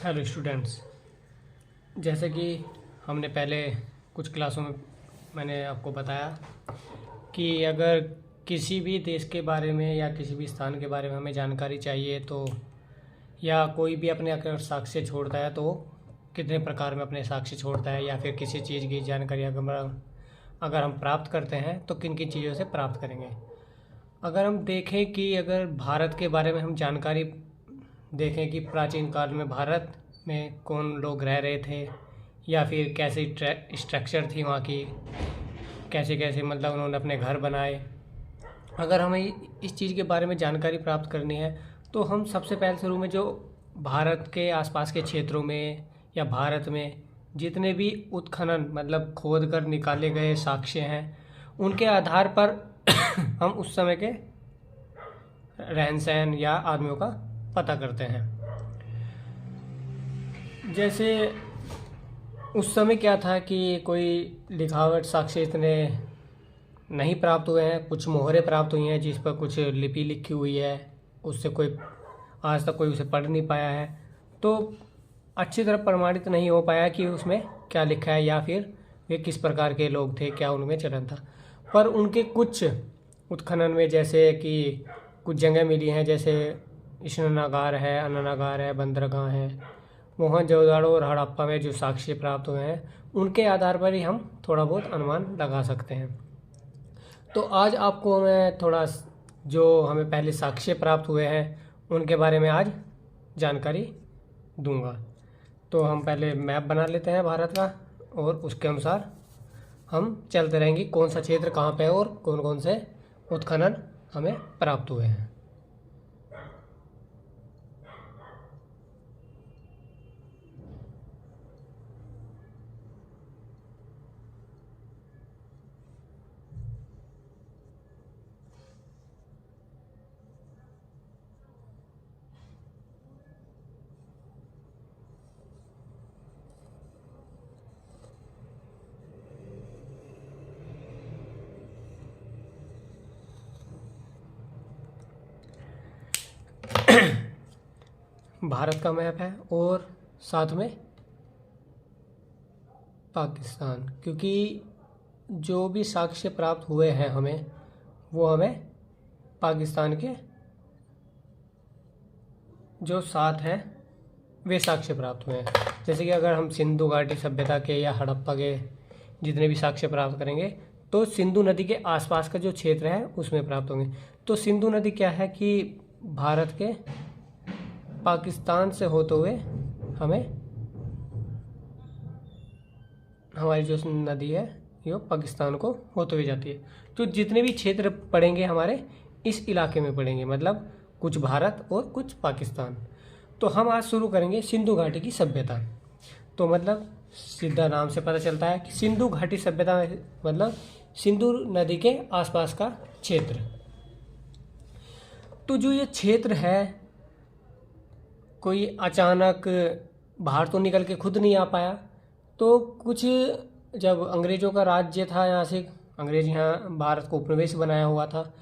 Hello students. जैसे कि हमने पहले कुछ क्लासों में मैंने आपको बताया कि अगर किसी भी देश के बारे में या किसी भी स्थान के बारे में हमें जानकारी चाहिए तो या कोई भी अपने अगर साक्ष्य छोड़ता है तो वो कितने प्रकार में अपने साक्ष्य छोड़ता है, या फिर किसी चीज़ की जानकारी अगर हम प्राप्त करते हैं तो किन किन चीज़ों से प्राप्त करेंगे। अगर हम देखें कि अगर भारत के बारे में हम जानकारी देखें कि प्राचीन काल में भारत में कौन लोग रह रहे थे, या फिर कैसी स्ट्रक्चर थी वहाँ की, कैसे कैसे मतलब उन्होंने अपने घर बनाए। अगर हमें इस चीज़ के बारे में जानकारी प्राप्त करनी है तो हम सबसे पहले शुरू में जो भारत के आसपास के क्षेत्रों में या भारत में जितने भी उत्खनन मतलब खोद कर निकाले गए साक्ष्य हैं उनके आधार पर हम उस समय के रहन सहन या आदमियों का पता करते हैं। जैसे उस समय क्या था कि कोई लिखावट साक्ष्य इतने नहीं प्राप्त हुए हैं, कुछ मोहरें प्राप्त हुई हैं जिस पर कुछ लिपि लिखी हुई है, उससे कोई आज तक कोई उसे पढ़ नहीं पाया है, तो अच्छी तरह प्रमाणित नहीं हो पाया कि उसमें क्या लिखा है या फिर वे किस प्रकार के लोग थे, क्या उनमें चलन था। पर उनके कुछ उत्खनन में जैसे कि कुछ जगह मिली हैं, जैसे इश्ननागार है, अन्नागार है, बंदरगाह है, मोहनजोदड़ो और हड़प्पा में जो साक्ष्य प्राप्त हुए हैं उनके आधार पर ही हम थोड़ा बहुत अनुमान लगा सकते हैं। तो आज आपको मैं थोड़ा जो हमें पहले साक्ष्य प्राप्त हुए हैं उनके बारे में आज जानकारी दूंगा। तो हम पहले मैप बना लेते हैं भारत का और उसके अनुसार हम चलते रहेंगे कौन सा क्षेत्र कहाँ पे है और कौन कौन से उत्खनन हमें प्राप्त हुए हैं। भारत का मैप है और साथ में पाकिस्तान, क्योंकि जो भी साक्ष्य प्राप्त हुए हैं हमें वो हमें पाकिस्तान के जो साथ हैं वे साक्ष्य प्राप्त हुए हैं। जैसे कि अगर हम सिंधु घाटी सभ्यता के या हड़प्पा के जितने भी साक्ष्य प्राप्त करेंगे तो सिंधु नदी के आसपास का जो क्षेत्र है उसमें प्राप्त होंगे। तो सिंधु नदी क्या है कि भारत के पाकिस्तान से होते हुए हमें हमारी जो नदी है ये पाकिस्तान को होते हुए जाती है। तो जितने भी क्षेत्र पड़ेंगे हमारे इस इलाके में पड़ेंगे, मतलब कुछ भारत और कुछ पाकिस्तान। तो हम आज शुरू करेंगे सिंधु घाटी की सभ्यता। तो मतलब सीधा नाम से पता चलता है कि सिंधु घाटी सभ्यता मतलब सिंधु नदी के आसपास का क्षेत्र। तो जो ये क्षेत्र है कोई अचानक बाहर तो निकल के खुद नहीं आ पाया। तो कुछ जब अंग्रेज़ों का राज्य था, यहाँ से अंग्रेज यहाँ भारत को उपनिवेश बनाया हुआ था,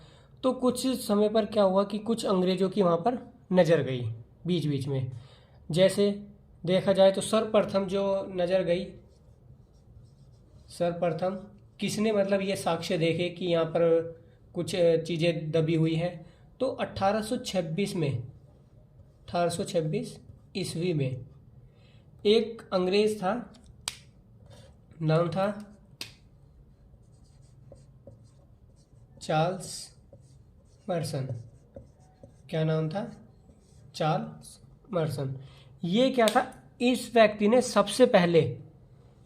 तो कुछ समय पर क्या हुआ कि कुछ अंग्रेज़ों की वहाँ पर नज़र गई बीच बीच में। जैसे देखा जाए तो सर्वप्रथम जो नज़र गई, सर्वप्रथम किसने मतलब ये साक्ष्य देखे कि यहाँ पर कुछ चीज़ें दबी हुई है, तो 1826 ईस्वी में एक अंग्रेज था, नाम था चार्ल्स मर्सन। क्या नाम था? चार्ल्स मर्सन। ये क्या था, इस व्यक्ति ने सबसे पहले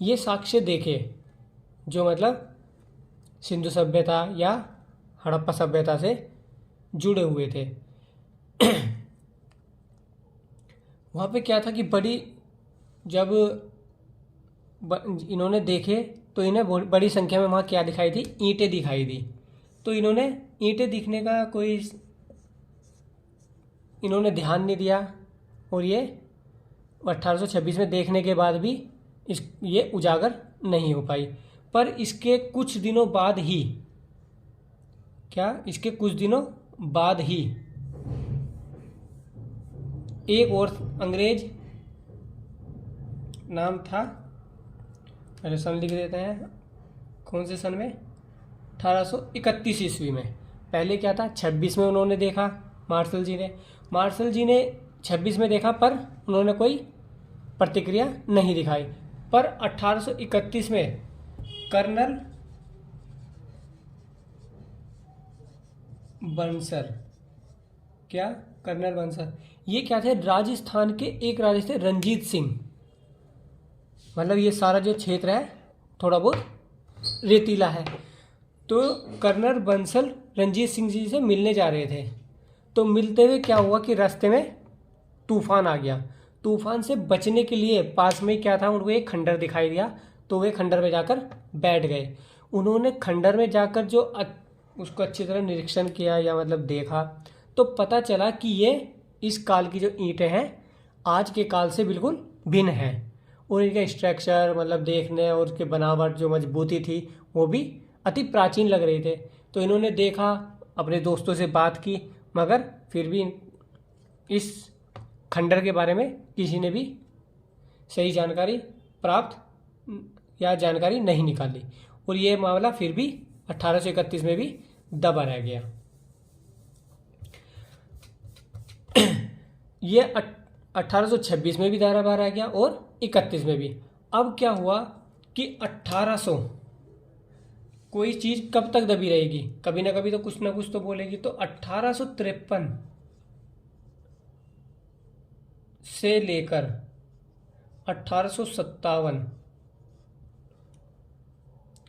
ये साक्ष्य देखे जो मतलब सिंधु सभ्यता या हड़प्पा सभ्यता से जुड़े हुए थे। वहाँ पे क्या था कि जब इन्होंने देखे तो इन्हें बड़ी संख्या में वहाँ क्या दिखाई थी, ईंटें दिखाई दी। तो इन्होंने ईंटें दिखने का इन्होंने ध्यान नहीं दिया और ये 1826 में देखने के बाद भी ये उजागर नहीं हो पाई। पर इसके कुछ दिनों बाद ही एक और अंग्रेज नाम था, पहले सन लिख देते हैं, कौन से सन में, 1831 ईस्वी में। पहले क्या था, 26 में उन्होंने देखा मार्शल जी ने 26 में देखा, पर उन्होंने कोई प्रतिक्रिया नहीं दिखाई। पर 1831 में कर्नल बंसल, क्या, कर्नल बंसल, ये क्या थे, राजस्थान के एक राजा थे रंजीत सिंह। मतलब ये सारा जो क्षेत्र है थोड़ा बहुत रेतीला है। तो कर्नल बंसल रंजीत सिंह जी से मिलने जा रहे थे। तो मिलते हुए क्या हुआ कि रास्ते में तूफान आ गया। तूफान से बचने के लिए पास में क्या था, उनको एक खंडर दिखाई दिया। तो वे खंडर में जाकर बैठ गए। उन्होंने खंडर में जाकर जो उसको अच्छी तरह निरीक्षण किया, या मतलब देखा, तो पता चला कि ये इस काल की जो ईंटें हैं आज के काल से बिल्कुल भिन्न हैं। और इनका स्ट्रक्चर मतलब देखने और उसके बनावट जो मजबूती थी वो भी अति प्राचीन लग रहे थे। तो इन्होंने देखा, अपने दोस्तों से बात की, मगर फिर भी इस खंडर के बारे में किसी ने भी सही जानकारी प्राप्त या जानकारी नहीं निकाली। और ये मामला फिर भी 1831 में भी दबा रह गया। ये 1826 में भी दबा रह गया और 31 में भी। अब क्या हुआ कि 1800, कोई चीज़ कब तक दबी रहेगी, कभी ना कभी तो कुछ ना कुछ तो बोलेगी। तो 1853 से लेकर 1857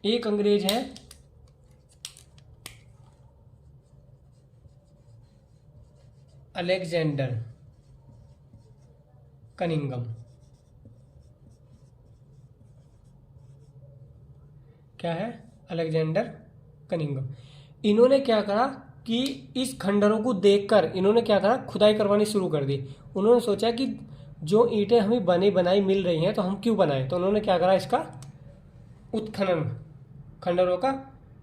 एक अंग्रेज हैं अलेक्जेंडर कनिंघम। क्या है, अलेक्जेंडर कनिंघम। इन्होंने क्या करा कि इस खंडरों को देखकर इन्होंने क्या करा, खुदाई करवानी शुरू कर दी। उन्होंने सोचा कि जो ईंटें हमें बनी बनाई मिल रही हैं तो हम क्यों बनाएं। तो उन्होंने क्या करा, इसका उत्खनन, खंडरों का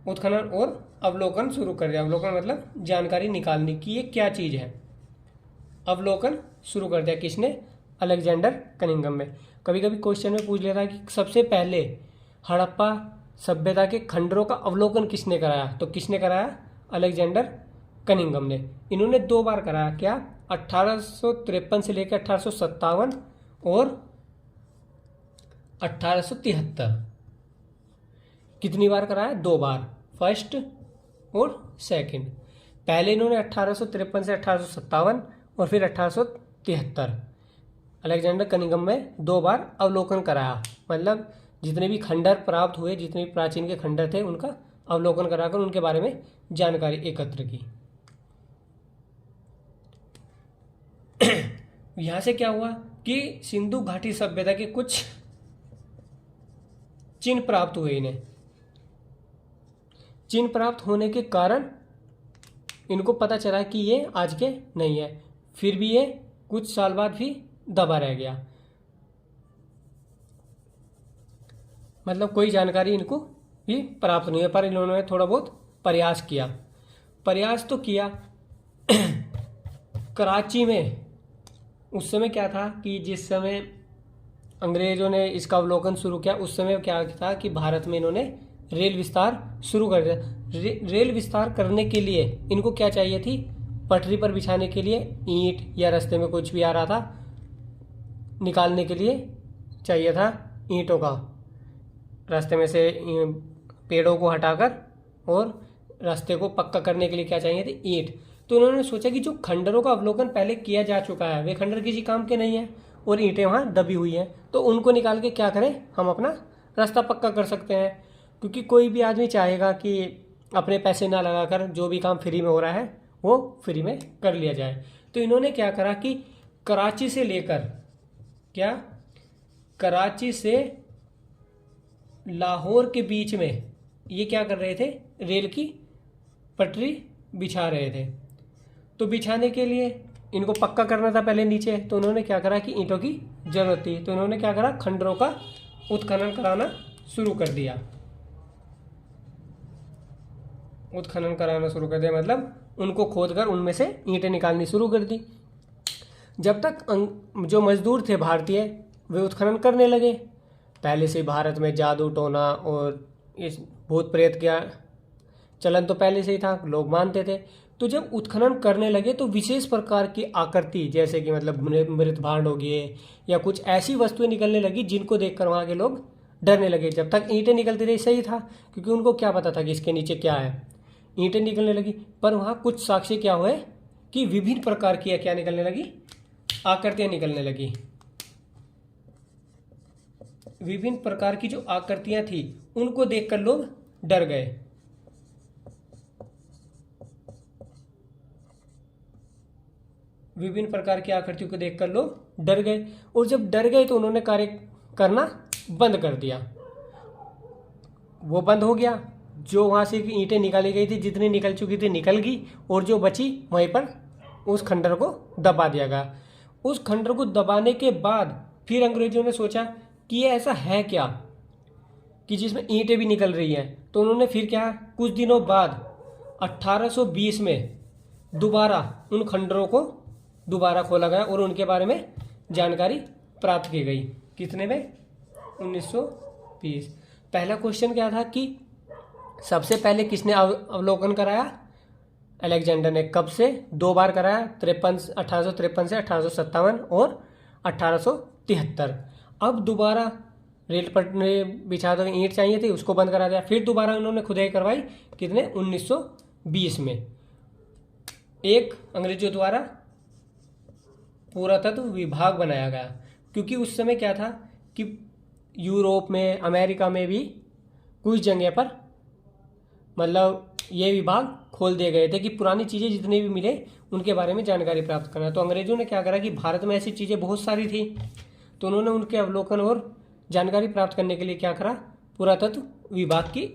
उत्खनन और अवलोकन शुरू कर दिया। अवलोकन मतलब जानकारी निकालने की ये क्या चीज़ है, अवलोकन शुरू कर दिया। किसने, अलेक्जेंडर कनिंघम में। कभी कभी क्वेश्चन में पूछ लेता है कि सबसे पहले हड़प्पा सभ्यता के खंडरों का अवलोकन किसने कराया। तो किसने कराया, अलेक्जेंडर कनिंघम ने। इन्होंने 2 बार कराया। क्या, 1853 से लेकर 1857 और 1873। कितनी बार कराया, 2 बार, फर्स्ट और सेकंड। पहले इन्होंने 1853 से 1857 और फिर 1873 अलेक्जेंडर कनिंघम में 2 बार अवलोकन कराया। मतलब जितने भी खंडर प्राप्त हुए, जितने भी प्राचीन के खंडर थे, उनका अवलोकन कराकर उनके बारे में जानकारी एकत्र की। यहां से क्या हुआ कि सिंधु घाटी सभ्यता के कुछ चिन्ह प्राप्त हुए इन्हें। चिन्ह प्राप्त होने के कारण इनको पता चला कि ये आज के नहीं है। फिर भी ये कुछ साल बाद भी दबा रह गया। मतलब कोई जानकारी इनको भी प्राप्त नहीं है। पर इन्होंने थोड़ा बहुत प्रयास किया। प्रयास तो किया। कराची में उस समय क्या था कि जिस समय अंग्रेजों ने इसका अवलोकन शुरू किया, उस समय क्या था कि भारत में इन्होंने रेल विस्तार शुरू कर दिया। रेल विस्तार करने के लिए इनको क्या चाहिए थी, पटरी पर बिछाने के लिए ईंट, या रास्ते में कुछ भी आ रहा था निकालने के लिए चाहिए था ईंटों का, रास्ते में से पेड़ों को हटाकर, और रास्ते को पक्का करने के लिए क्या चाहिए थी, ईंट। तो उन्होंने सोचा कि जो खंडरों का अवलोकन पहले किया जा चुका है वे खंडर किसी काम के नहीं है और ईंटें वहाँ दबी हुई हैं, तो उनको निकाल के क्या करें, हम अपना रास्ता पक्का कर सकते हैं। क्योंकि कोई भी आदमी चाहेगा कि अपने पैसे ना लगाकर जो भी काम फ्री में हो रहा है वो फ्री में कर लिया जाए। तो इन्होंने क्या करा कि कराची से लेकर, क्या, कराची से लाहौर के बीच में ये क्या कर रहे थे, रेल की पटरी बिछा रहे थे। तो बिछाने के लिए इनको पक्का करना था पहले नीचे, तो उन्होंने क्या करा कि ईंटों की जरूरत थी, तो इन्होंने क्या करा, खंडरों का उत्खनन कराना शुरू कर दिया। उत्खनन कराना शुरू कर दिया मतलब उनको खोदकर उनमें से ईंटें निकालनी शुरू कर दी। जब तक जो मजदूर थे भारतीय वे उत्खनन करने लगे। पहले से भारत में जादू टोना और इस भूत प्रेत का चलन तो पहले से ही था, लोग मानते थे। तो जब उत्खनन करने लगे तो विशेष प्रकार की आकृति, जैसे कि मतलब मृत भांड हो गए या कुछ ऐसी वस्तुएं निकलने लगी जिनको देखकर वहां के लोग डरने लगे। जब तक ईंटें निकलती रही सही था, क्योंकि उनको क्या पता था कि इसके नीचे क्या है। ईंटें निकलने लगी, पर वहां कुछ साक्ष्य क्या हुए कि विभिन्न प्रकार की क्या निकलने लगी, आकृतियां निकलने लगी। विभिन्न प्रकार की जो आकृतियां थी उनको देखकर लोग डर गए। विभिन्न प्रकार की आकृतियों को देखकर लोग डर गए, और जब डर गए तो उन्होंने कार्य करना बंद कर दिया। वो बंद हो गया। जो वहां से ईंटें निकाली गई थी, जितनी निकल चुकी थी निकल गई, और जो बची वहीं पर उस खंडर को दबा दिया गया। उस खंडर को दबाने के बाद फिर अंग्रेजों ने सोचा कि ये ऐसा है क्या कि जिसमें ईंटें भी निकल रही हैं। तो उन्होंने फिर क्या, कुछ दिनों बाद 1820 में दोबारा उन खंडरों को दोबारा खोला गया और उनके बारे में जानकारी प्राप्त की गई। कितने में? 1920। पहला क्वेश्चन क्या था कि सबसे पहले किसने अवलोकन कराया? अलेक्जेंडर ने। कब से? 2 बार कराया, 1853 से 1857 और 1873। अब दोबारा रेल पटरी बिछा दो, ईंट चाहिए थी, उसको बंद करा दिया। फिर दोबारा उन्होंने खुदाई करवाई। कितने? 1920 में एक अंग्रेजों द्वारा पुरातत्व विभाग बनाया गया, क्योंकि उस समय क्या था कि यूरोप में, अमेरिका में भी कुछ जगह पर मतलब ये विभाग खोल दिए गए थे कि पुरानी चीज़ें जितनी भी मिले उनके बारे में जानकारी प्राप्त करना। तो अंग्रेजों ने क्या करा कि भारत में ऐसी चीज़ें बहुत सारी थी, तो उन्होंने उनके अवलोकन और जानकारी प्राप्त करने के लिए क्या करा, पुरातत्व विभाग की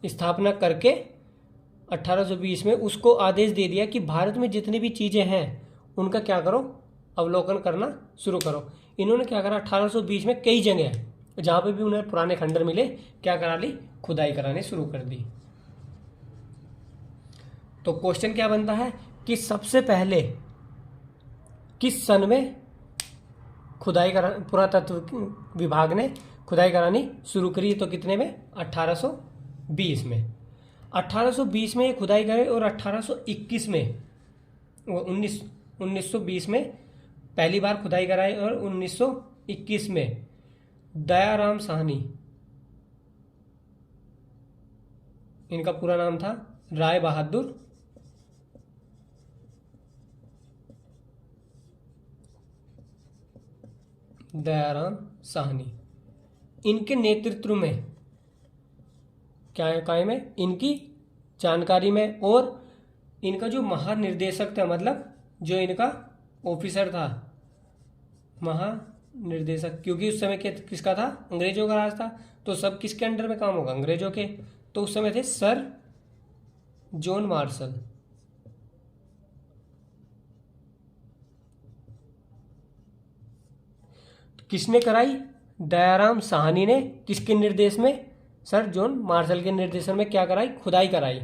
स्थापना करके 1820 में उसको आदेश दे दिया कि भारत में जितनी भी चीज़ें हैं उनका क्या करो, अवलोकन करना शुरू करो। इन्होंने क्या करा, 1820 में कई जगह जहाँ पे भी उन्हें पुराने खंडर मिले, क्या करा ली, खुदाई कराने शुरू कर दी। तो क्वेश्चन क्या बनता है कि सबसे पहले किस सन में पुरातत्व विभाग ने खुदाई करानी शुरू करी? तो कितने में? 1820 में। 1820 में ये खुदाई करे और 1821 में 1920 में पहली बार खुदाई कराई और 1921 में दयाराम साहनी, इनका पूरा नाम था राय बहादुर दयाराम साहनी, इनके नेतृत्व में क्या है, कायम है, इनकी जानकारी में। और इनका जो महानिर्देशक था, मतलब जो इनका ऑफिसर था, महानिर्देशक, क्योंकि उस समय किसका था, अंग्रेजों का राज था, तो सब किसके अंडर में काम होगा, अंग्रेजों के। तो उस समय थे सर जॉन मार्शल। किसने कराई? दयाराम साहनी ने। किसके निर्देश में? सर जॉन मार्शल के निर्देशन में क्या कराई, खुदाई कराई।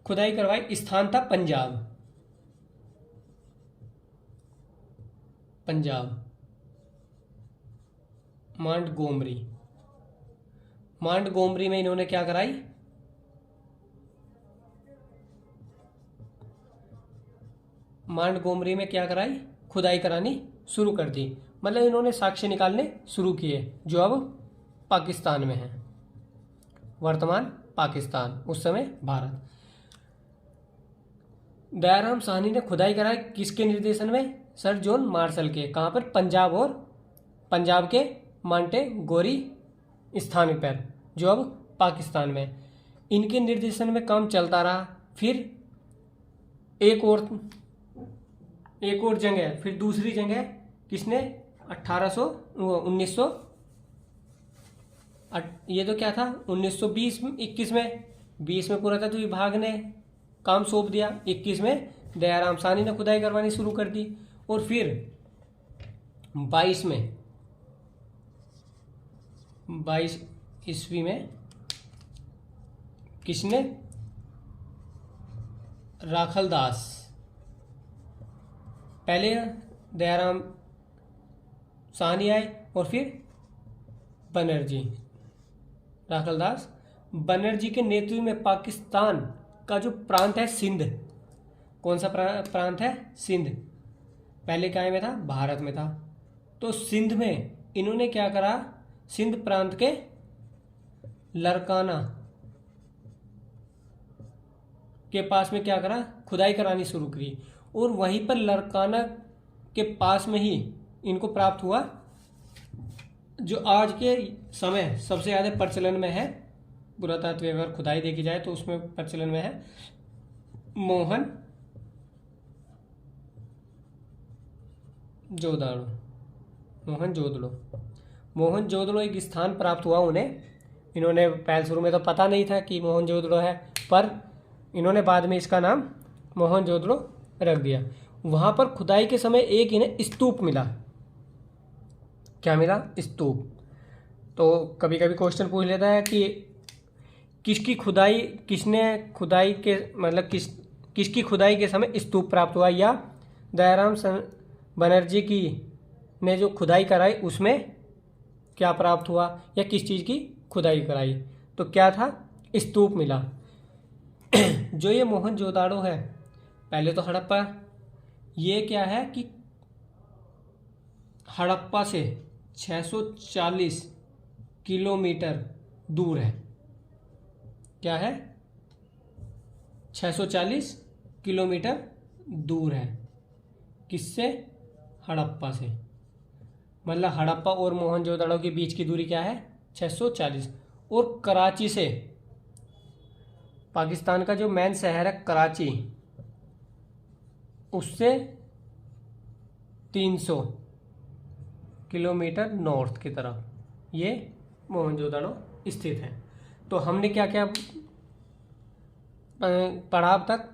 खुदाई करवाई। स्थान था पंजाब। पंजाब मांटगोमरी। मांटगोमरी में इन्होंने क्या कराई, मांटगोमरी में क्या कराई, खुदाई करानी शुरू कर दी। मतलब इन्होंने साक्ष्य निकालने शुरू किए जो अब पाकिस्तान में है, वर्तमान पाकिस्तान, उस समय भारत। दयाराम साहनी ने खुदाई कराई किसके निर्देशन में? सर जॉन मार्शल के। कहाँ पर? पंजाब, और पंजाब के मांटेगोरी स्थान पर, जो अब पाकिस्तान में। इनके निर्देशन में काम चलता रहा। फिर एक और जगह, फिर दूसरी जगह किसने, 1900 ये तो क्या था, 1920-21 में, 20 में पुरातत्व विभाग ने काम सौंप दिया, 21 में दयाराम साहनी ने खुदाई करवानी शुरू कर दी। और फिर 22 ईस्वी में किसने, राखल दास। पहले दयाराम साहनी आए और फिर बनर्जी, राखलदास बनर्जी के नेतृत्व में पाकिस्तान का जो प्रांत है सिंध, कौन सा प्रांत है? सिंध। पहले क्या में था? भारत में था। तो सिंध में इन्होंने क्या करा? सिंध प्रांत के लरकाना के पास में क्या करा? खुदाई करानी शुरू करी और वहीं पर लरकाना के पास में ही इनको प्राप्त हुआ जो आज के समय सबसे ज़्यादा प्रचलन में है, पुरातत्व अगर खुदाई देखी जाए तो उसमें प्रचलन में है मोहनजोदड़ो एक स्थान प्राप्त हुआ उन्हें। इन्होंने पहले शुरू में तो पता नहीं था कि मोहनजोदड़ो है, पर इन्होंने बाद में इसका नाम मोहनजोदड़ो रख दिया। वहाँ पर खुदाई के समय एक इन्हें स्तूप मिला। क्या मिला? स्तूप। तो कभी कभी क्वेश्चन पूछ लेता है कि किसकी खुदाई के समय स्तूप प्राप्त हुआ, या दयाराम बनर्जी की ने जो खुदाई कराई उसमें क्या प्राप्त हुआ, या किस चीज़ की खुदाई कराई? तो क्या था? स्तूप मिला। जो ये मोहनजोदाड़ो है, पहले तो हड़प्पा, ये क्या है कि हड़प्पा से 640 किलोमीटर दूर है। क्या है? 640 किलोमीटर दूर है। किससे? हड़प्पा से। मतलब हड़प्पा और मोहनजोदड़ो के बीच की दूरी क्या है? 640। और कराची से, पाकिस्तान का जो मेन शहर है कराची, उससे 300 किलोमीटर नॉर्थ की तरफ ये मोहनजोदड़ो स्थित है। तो हमने क्या क्या पढ़ा अब तक?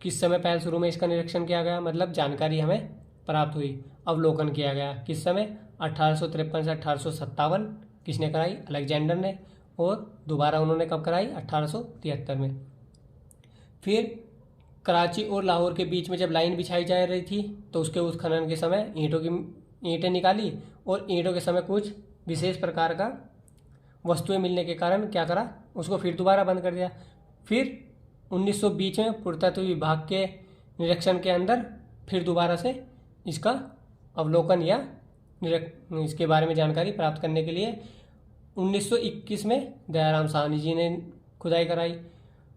किस समय पहले शुरू में इसका निरीक्षण किया गया, मतलब जानकारी हमें प्राप्त हुई, अवलोकन किया गया। किस समय? 1853 से 1857 किसने कराई? अलेक्जेंडर ने। और दोबारा उन्होंने कब कराई? 1873 में। फिर कराची और लाहौर के बीच में जब लाइन बिछाई जा रही थी तो उसके उत्खनन के समय ईंटें निकाली, और ईंटों के समय कुछ विशेष प्रकार का वस्तुएं मिलने के कारण क्या करा? उसको फिर दोबारा बंद कर दिया। फिर 1920 में पुरातत्व विभाग के निरीक्षण के अंदर फिर दोबारा से इसका अवलोकन या इसके बारे में जानकारी प्राप्त करने के लिए 1921 में दयाराम साहनी जी ने खुदाई कराई,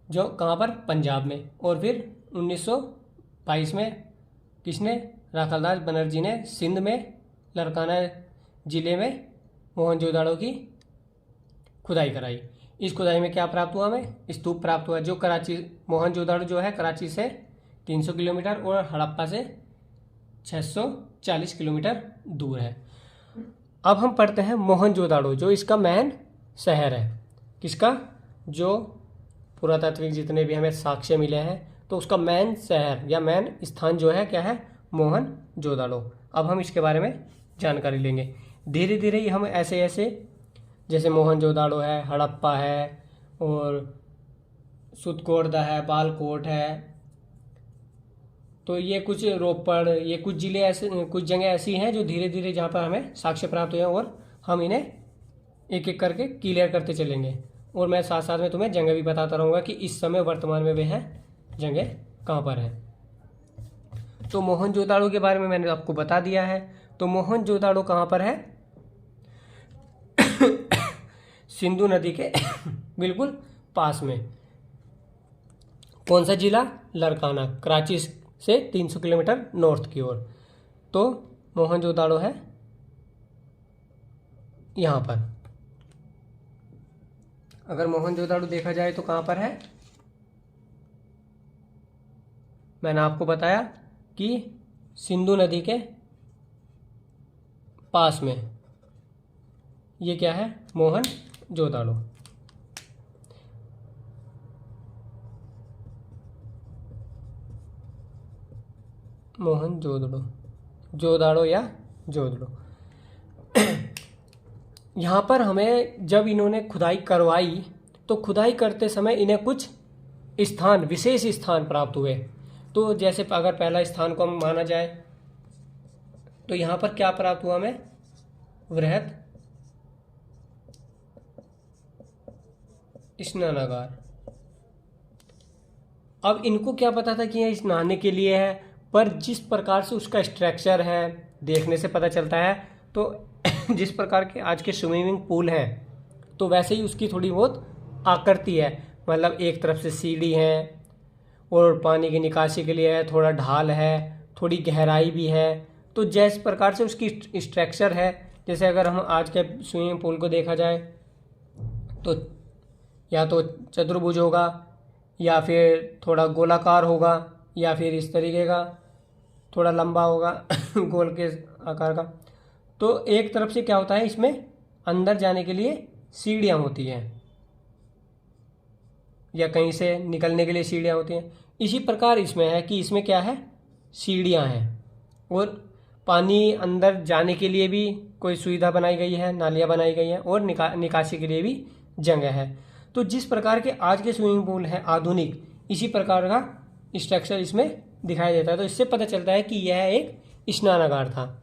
जो कहाँ पर? पंजाब में। और फिर 1922 में किसने? राखलदास बनर्जी ने सिंध में लरकाना जिले में मोहनजोदड़ो की खुदाई कराई। इस खुदाई में क्या प्राप्त हुआ? हमें स्तूप प्राप्त हुआ, जो कराची, मोहनजोदड़ो जो है कराची से 300 किलोमीटर और हड़प्पा से 640 किलोमीटर दूर है। अब हम पढ़ते हैं मोहनजोदड़ो, जो इसका मेन शहर है। किसका? जो पुरातात्विक जितने भी हमें साक्ष्य मिले हैं, तो उसका मेन शहर या मेन स्थान जो है क्या है? मोहनजोदड़ो। अब हम इसके बारे में जानकारी लेंगे। धीरे धीरे ही हम ऐसे ऐसे, जैसे मोहनजोदड़ो है, हड़प्पा है, और सुतकोटदा है, बालकोट है, तो ये कुछ रोपड़, ये कुछ जिले ऐसे, कुछ जगह ऐसी हैं जो धीरे धीरे जहाँ पर हमें साक्ष्य प्राप्त हुए हैं, और हम इन्हें एक एक करके क्लियर करते चलेंगे। और मैं साथ साथ में तुम्हें जगह भी बताता रहूँगा कि इस समय वर्तमान में वे हैं जगह कहाँ पर है। तो मोहनजोदड़ो के बारे में मैंने आपको बता दिया है। तो मोहनजोदड़ो कहाँ पर है? सिंधु नदी के बिल्कुल पास में। कौन सा जिला? लरकाना, कराची से 300 किलोमीटर नॉर्थ की ओर। तो मोहनजोदड़ो है यहाँ पर। अगर मोहनजोदड़ो देखा जाए तो कहाँ पर है? मैंने आपको बताया कि सिंधु नदी के पास में। ये क्या है? मोहनजोदड़ो। मोहनजोदड़ो, जोदाड़ो या जोदड़ो। यहाँ पर हमें जब इन्होंने खुदाई करवाई तो खुदाई करते समय इन्हें कुछ स्थान, विशेष स्थान प्राप्त हुए। तो जैसे अगर पहला स्थान को हम माना जाए तो यहाँ पर क्या प्राप्त हुआ हमें? वृहत स्नानागार। अब इनको क्या पता था कि ये नहाने के लिए है, पर जिस प्रकार से उसका स्ट्रक्चर है देखने से पता चलता है, तो जिस प्रकार के आज के स्विमिंग पूल हैं तो वैसे ही उसकी थोड़ी बहुत आकृति है। मतलब एक तरफ से सीढ़ी है और पानी की निकासी के लिए है, थोड़ा ढाल है, थोड़ी गहराई भी है। तो जिस प्रकार से उसकी स्ट्रक्चर है, जैसे अगर हम आज के स्विमिंग पूल को देखा जाए तो या तो चतुर्भुज होगा या फिर थोड़ा गोलाकार होगा या फिर इस तरीके का थोड़ा लंबा होगा गोल के आकार का। तो एक तरफ से क्या होता है, इसमें अंदर जाने के लिए सीढ़ियाँ होती हैं या कहीं से निकलने के लिए सीढ़ियाँ होती हैं। इसी प्रकार इसमें है कि इसमें क्या है, सीढ़ियाँ हैं और पानी अंदर जाने के लिए भी कोई सुविधा बनाई गई है, नालियाँ बनाई गई हैं और निकासी के लिए भी जगह है। तो जिस प्रकार के आज के स्विमिंग पूल हैं आधुनिक, इसी प्रकार का स्ट्रक्चर इसमें दिखाई देता है। तो इससे पता चलता है कि यह एक स्नानागार था।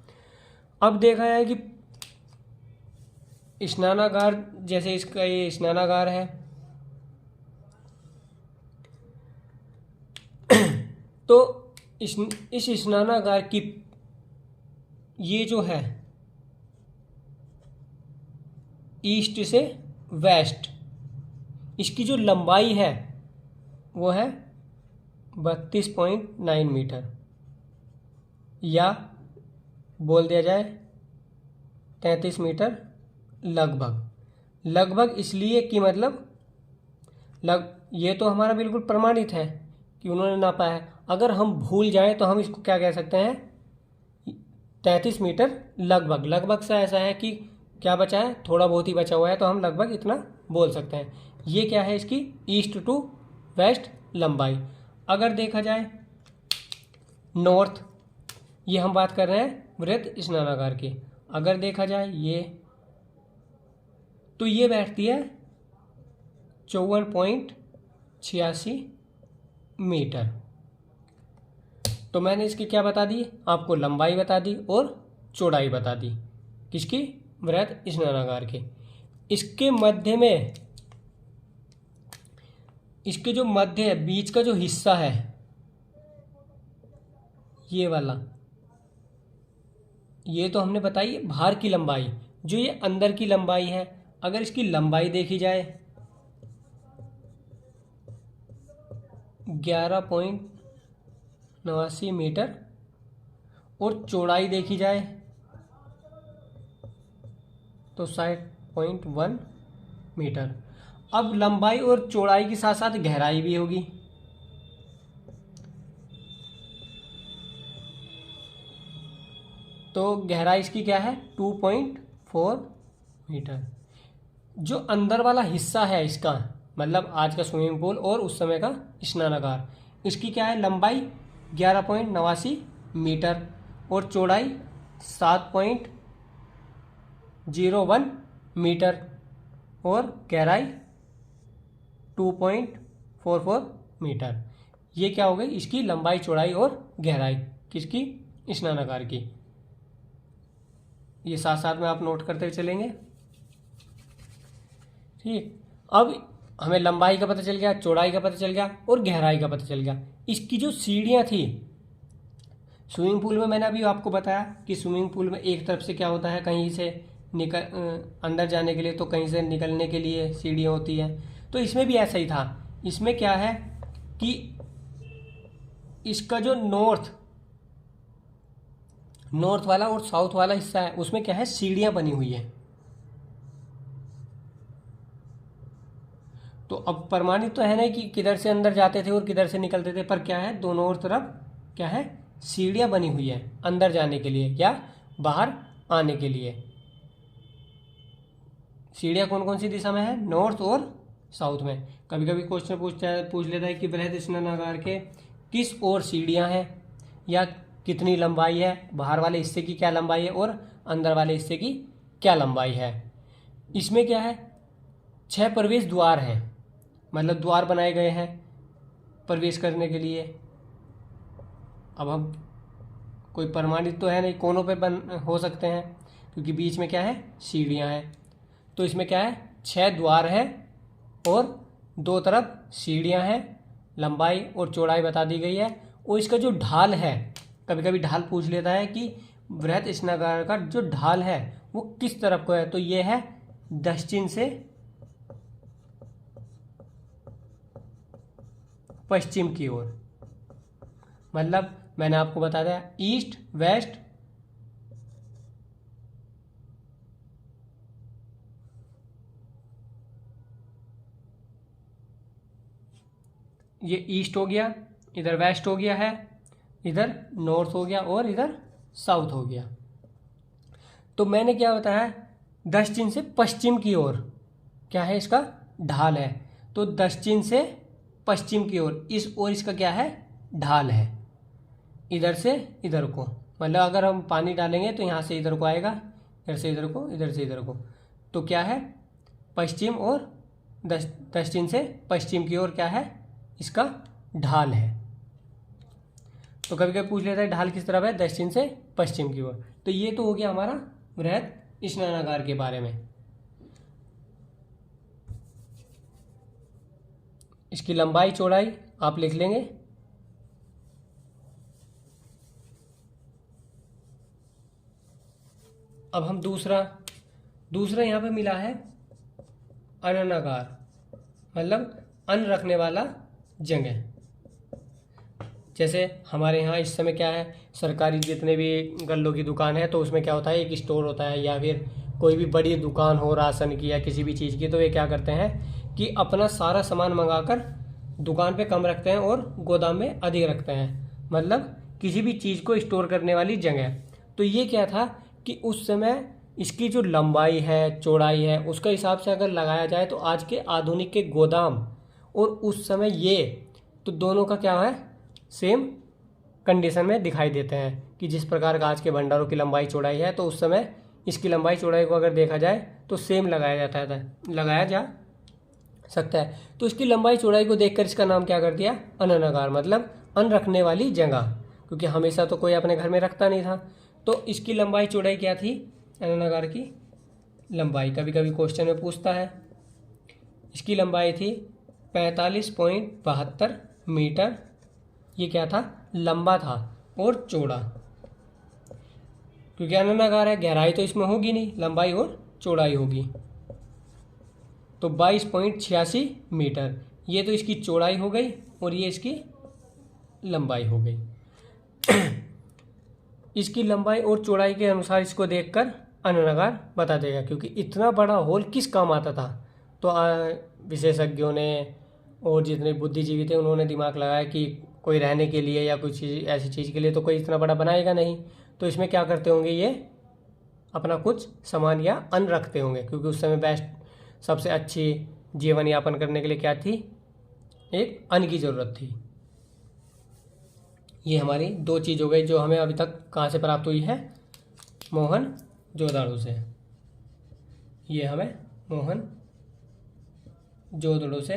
अब देखा जाए कि स्नानागार, जैसे इसका ये स्नानागार है तो इस स्नानागार की ये जो है ईस्ट से वेस्ट, इसकी जो लंबाई है वो है 32.9 मीटर, या बोल दिया जाए 33 मीटर लगभग इसलिए कि मतलब ये तो हमारा बिल्कुल प्रमाणित है कि उन्होंने नापा है। अगर हम भूल जाएं तो हम इसको क्या कह सकते हैं, 33 मीटर लगभग से ऐसा है कि क्या बचा है, थोड़ा बहुत ही बचा हुआ है, तो हम लगभग इतना बोल सकते हैं। ये क्या है, इसकी ईस्ट टू वेस्ट लंबाई। अगर देखा जाए नॉर्थ, ये हम बात कर रहे हैं वृहत स्नानागार की। अगर देखा जाए ये, तो ये बैठती है 54.86 मीटर। तो मैंने इसकी क्या बता दी, आपको लंबाई बता दी और चौड़ाई बता दी, किसकी, वृहत स्नानागार के। इसके मध्य में, इसके जो मध्य है, बीच का जो हिस्सा है ये वाला, ये तो हमने बताई बाहर की लंबाई। जो ये अंदर की लंबाई है, अगर इसकी लंबाई देखी जाए 11.89 मीटर और चौड़ाई देखी जाए तो 60.1 मीटर। अब लंबाई और चौड़ाई के साथ साथ गहराई भी होगी। तो गहराई इसकी क्या है, 2.4 मीटर। जो अंदर वाला हिस्सा है इसका, मतलब आज का स्विमिंग पूल और उस समय का स्नानागार, इसकी क्या है, लंबाई 11.89 मीटर और चौड़ाई 7.01 मीटर और गहराई 2.44 मीटर। ये क्या हो गई, इसकी लंबाई, चौड़ाई और गहराई किसकी, स्नानागार की। ये साथ साथ में आप नोट करते हुए चलेंगे, ठीक। अब हमें लंबाई का पता चल गया, चौड़ाई का पता चल गया और गहराई का पता चल गया। इसकी जो सीढ़ियाँ थी स्विमिंग पूल में, मैंने अभी आपको बताया कि स्विमिंग पूल में एक तरफ से क्या होता है, कहीं से अंदर जाने के लिए, तो कहीं से निकलने के लिए सीढ़ियाँ होती हैं। तो इसमें भी ऐसा ही था। इसमें क्या है कि इसका जो नॉर्थ वाला और साउथ वाला हिस्सा है, उसमें क्या है, सीढ़ियाँ बनी हुई है। तो अब प्रमाणित तो है ना कि किधर से अंदर जाते थे और किधर से निकलते थे, पर क्या है, दोनों और तरफ क्या है, सीढ़ियाँ बनी हुई है अंदर जाने के लिए या बाहर आने के लिए। सीढ़ियाँ कौन कौन सी दिशा में है, नॉर्थ और साउथ में। कभी कभी क्वेश्चन पूछ लेता है कि बृहद स्नानागार के किस ओर सीढ़ियाँ हैं या कितनी लंबाई है, बाहर वाले हिस्से की क्या लंबाई है और अंदर वाले हिस्से की क्या लंबाई है। इसमें क्या है, 6 प्रवेश द्वार हैं, मतलब द्वार बनाए गए हैं प्रवेश करने के लिए। अब हम कोई प्रमाणित तो है नहीं, कोनों पे हो सकते हैं, क्योंकि बीच में क्या है, सीढ़ियाँ हैं। तो इसमें क्या है, 6 द्वार है और 2 तरफ सीढ़ियाँ हैं, लंबाई और चौड़ाई बता दी गई है। और इसका जो ढाल है, कभी कभी ढाल पूछ लेता है कि बृहत स्नानागार का जो ढाल है वो किस तरफ को है, तो ये है दक्षिण से पश्चिम की ओर। मतलब मैंने आपको बता दिया ईस्ट वेस्ट, ये ईस्ट हो गया, इधर वेस्ट हो गया है, इधर नॉर्थ हो गया और इधर साउथ हो गया। तो मैंने क्या बताया, दक्षिण से पश्चिम की ओर क्या है, इसका ढाल है। तो दक्षिण से पश्चिम की ओर, इस ओर इसका क्या है, ढाल है, इधर से इधर को। मतलब अगर हम पानी डालेंगे तो यहाँ से इधर को आएगा, इधर से इधर को, इधर से इधर को। तो क्या है, पश्चिम और दक्षिण से पश्चिम की ओर क्या है, इसका ढाल है। तो कभी कभी पूछ लेता है ढाल किस तरफ है, दक्षिण से पश्चिम की ओर। तो ये तो हो गया हमारा बृहत स्नानागार के बारे में। इसकी लंबाई चौड़ाई आप लिख लेंगे। अब हम दूसरा यहाँ पे मिला है अन्नागार, मतलब अन्न रखने वाला जगह। जैसे हमारे यहाँ इस समय क्या है, सरकारी जितने भी गल्लों की दुकान है तो उसमें क्या होता है, एक स्टोर होता है, या फिर कोई भी बड़ी दुकान हो राशन की या किसी भी चीज़ की, तो ये क्या करते हैं कि अपना सारा सामान मंगाकर दुकान पे कम रखते हैं और गोदाम में अधिक रखते हैं। मतलब किसी भी चीज़ को स्टोर करने वाली जगह। तो ये क्या था कि उस समय इसकी जो लंबाई है चौड़ाई है उसका हिसाब से अगर लगाया जाए तो आज के आधुनिक के गोदाम और उस समय ये, तो दोनों का क्या है, सेम कंडीशन में दिखाई देते हैं कि जिस प्रकार का आज के भंडारों की लंबाई चौड़ाई है तो उस समय इसकी लंबाई चौड़ाई को अगर देखा जाए तो सेम लगाया जा सकता है। तो इसकी लंबाई चौड़ाई को देखकर इसका नाम क्या कर दिया, अन्नागार, मतलब अन्न रखने वाली जगह, क्योंकि हमेशा तो कोई अपने घर में रखता नहीं था। तो इसकी लंबाई चौड़ाई क्या थी, अन्नागार की लंबाई कभी कभी क्वेश्चन में पूछता है, इसकी लंबाई थी 45.72 मीटर। ये क्या था, लंबा था और चौड़ा, क्योंकि अन्नागार है, गहराई तो इसमें होगी नहीं, लंबाई और चौड़ाई होगी। तो 22.86 मीटर, ये तो इसकी चौड़ाई हो गई और ये इसकी लंबाई हो गई। इसकी लंबाई और चौड़ाई के अनुसार इसको देखकर अन्नागार बता देगा, क्योंकि इतना बड़ा हॉल किस काम आता था। तो विशेषज्ञों ने और जितने बुद्धिजीवी थे उन्होंने दिमाग लगाया कि कोई रहने के लिए या कुछ ऐसी चीज़ के लिए तो कोई इतना बड़ा बनाएगा नहीं, तो इसमें क्या करते होंगे, ये अपना कुछ सामान या अन्न रखते होंगे, क्योंकि उस समय बेस्ट सबसे अच्छी जीवन यापन करने के लिए क्या थी, एक अन्न की ज़रूरत थी। ये हमारी 2 चीज़ हो गई जो हमें अभी तक कहाँ से प्राप्त हुई है, मोहन जोदाड़ो से। ये हमें मोहन जोदड़ो से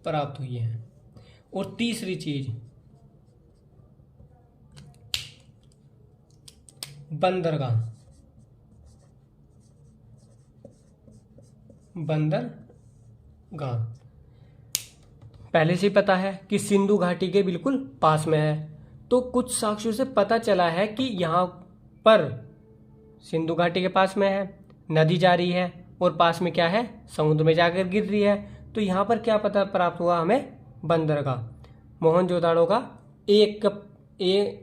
प्राप्त हुई है। और तीसरी चीज बंदरगाह। पहले से ही पता है कि सिंधु घाटी के बिल्कुल पास में है। तो कुछ साक्ष्यों से पता चला है कि यहाँ पर सिंधु घाटी के पास में है, नदी जा रही है और पास में क्या है, समुद्र में जाकर गिर रही है। तो यहाँ पर क्या पता प्राप्त हुआ हमें, बंदरगाह। मोहनजोदाड़ो का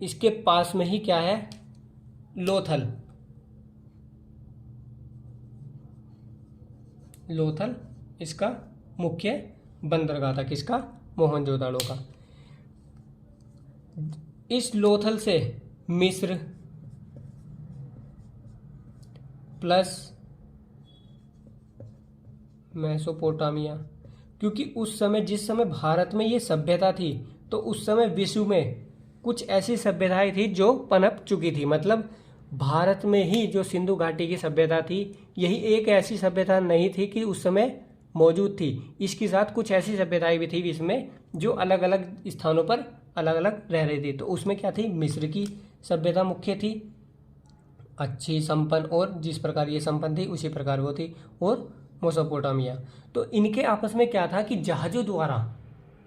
इसके पास में ही क्या है, लोथल इसका मुख्य बंदरगाह था, किसका, मोहनजोदाड़ो का। इस लोथल से मिस्र प्लस मेसोपोटामिया, क्योंकि उस समय जिस समय भारत में ये सभ्यता थी तो उस समय विश्व में कुछ ऐसी सभ्यताएं थी जो पनप चुकी थी। मतलब भारत में ही जो सिंधु घाटी की सभ्यता थी, यही एक ऐसी सभ्यता नहीं थी कि उस समय मौजूद थी। इसके साथ कुछ ऐसी सभ्यताएं भी थी विश्व में जो अलग अलग स्थानों पर अलग अलग रह रही थी। तो उसमें क्या थी, मिस्र की सभ्यता मुख्य थी अच्छी संपन्न और जिस प्रकार ये संपन्न थी उसी प्रकार वो थी, और मेसोपोटामिया। तो इनके आपस में क्या था कि जहाज़ों द्वारा,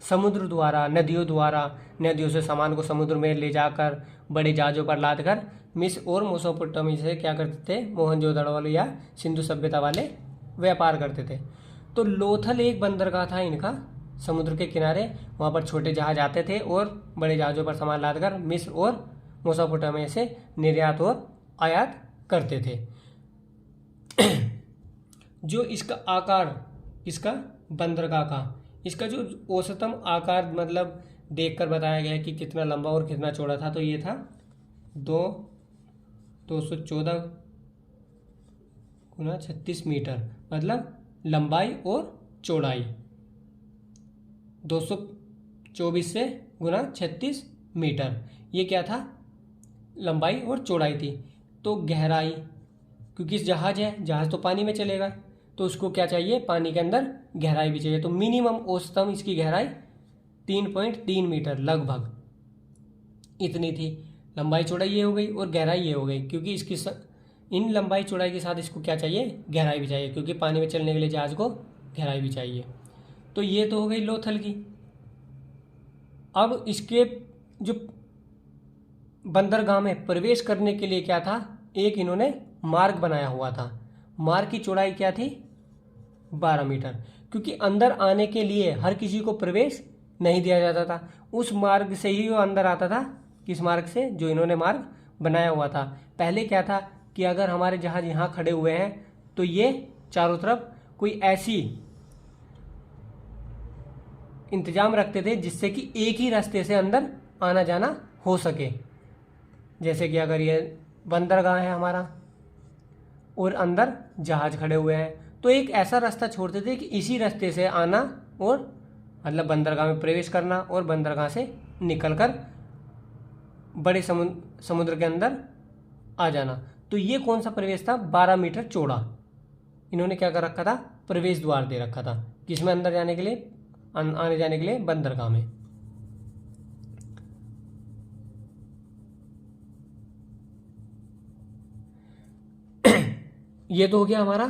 समुद्र द्वारा, नदियों द्वारा, नदियों से सामान को समुद्र में ले जाकर बड़े जहाज़ों पर लाद कर मिस्र और मेसोपोटामिया से क्या करते थे, मोहनजोदड़ो वाले या सिंधु सभ्यता वाले व्यापार करते थे। तो लोथल एक बंदरगाह था इनका समुद्र के किनारे, वहाँ पर छोटे जहाज आते थे और बड़े जहाज़ों पर सामान लाद कर मिस्र और मेसोपोटामिया से निर्यात और आयात करते थे। जो इसका आकार, इसका बंदरगाह का, इसका जो औसतम आकार मतलब देखकर बताया गया है कि कितना लंबा और कितना चौड़ा था, तो ये था 214 गुना 36 मीटर, मतलब लंबाई और चौड़ाई 224 से गुना 36 मीटर, ये क्या था, लंबाई और चौड़ाई थी। तो गहराई, क्योंकि इस जहाज है, जहाज तो पानी में चलेगा, तो उसको क्या चाहिए, पानी के अंदर गहराई भी चाहिए। तो मिनिमम औसतम इसकी गहराई 3.3 मीटर लगभग इतनी थी। लंबाई चौड़ाई ये हो गई और गहराई ये हो गई, क्योंकि इसकी इन लंबाई चौड़ाई के साथ इसको क्या चाहिए, गहराई भी चाहिए, क्योंकि पानी में चलने के लिए जहाज को गहराई भी चाहिए। तो ये तो हो गई लोथल की। अब इसके जो बंदरगाह में प्रवेश करने के लिए क्या था, एक इन्होंने मार्ग बनाया हुआ था। मार्ग की चौड़ाई क्या थी, 12 मीटर, क्योंकि अंदर आने के लिए हर किसी को प्रवेश नहीं दिया जाता था। उस मार्ग से ही वो अंदर आता था। किस मार्ग से, जो इन्होंने मार्ग बनाया हुआ था। पहले क्या था कि अगर हमारे जहाज यहाँ खड़े हुए हैं तो ये चारों तरफ कोई ऐसी इंतजाम रखते थे जिससे कि एक ही रास्ते से अंदर आना जाना हो सके। जैसे कि अगर ये बंदरगाह है हमारा और अंदर जहाज खड़े हुए हैं, तो एक ऐसा रास्ता छोड़ते थे कि इसी रास्ते से आना और मतलब बंदरगाह में प्रवेश करना और बंदरगाह से निकलकर बड़े समुद्र के अंदर आ जाना। तो ये कौन सा प्रवेश था, 12 मीटर चौड़ा इन्होंने क्या कर रखा था, प्रवेश द्वार दे रखा था, किसमें, अंदर जाने के लिए, आने जाने के लिए बंदरगाह में। ये तो हो गया हमारा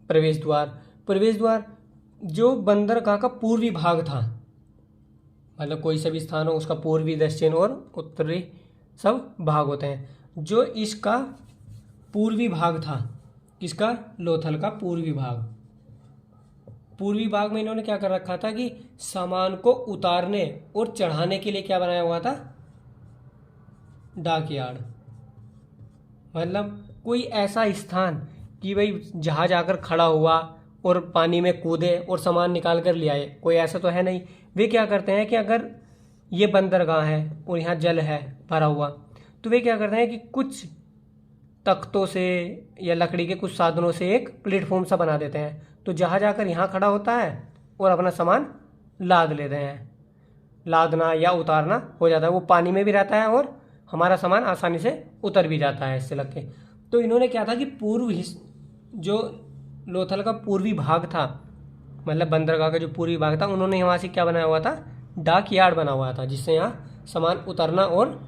प्रवेश द्वार। प्रवेश द्वार जो बंदरगाह का पूर्वी भाग था, मतलब कोई सा भी स्थान हो उसका पूर्वी, दक्षिण और उत्तरी सब भाग होते हैं। जो इसका पूर्वी भाग था, किसका, लोथल का पूर्वी भाग, पूर्वी भाग में इन्होंने क्या कर रखा था कि सामान को उतारने और चढ़ाने के लिए क्या बनाया हुआ था, डॉकयार्ड। मतलब कोई ऐसा स्थान कि भाई जहाज आकर खड़ा हुआ और पानी में कूदे और सामान निकाल कर ले आए, कोई ऐसा तो है नहीं। वे क्या करते हैं कि अगर ये बंदरगाह है और यहाँ जल है भरा हुआ, तो वे क्या करते हैं कि कुछ तख्तों से या लकड़ी के कुछ साधनों से एक प्लेटफॉर्म सा बना देते हैं। तो जहाज आकर यहाँ खड़ा होता है और अपना सामान लाद लेते हैं। लादना या उतारना हो जाता है, वो पानी में भी रहता है और हमारा सामान आसानी से उतर भी जाता है इससे लग के। तो इन्होंने क्या था कि जो लोथल का पूर्वी भाग था, मतलब बंदरगाह का जो पूर्वी भाग था, उन्होंने यहाँ से क्या बनाया हुआ था, डाक यार्ड बना हुआ था, जिससे यहाँ सामान उतरना और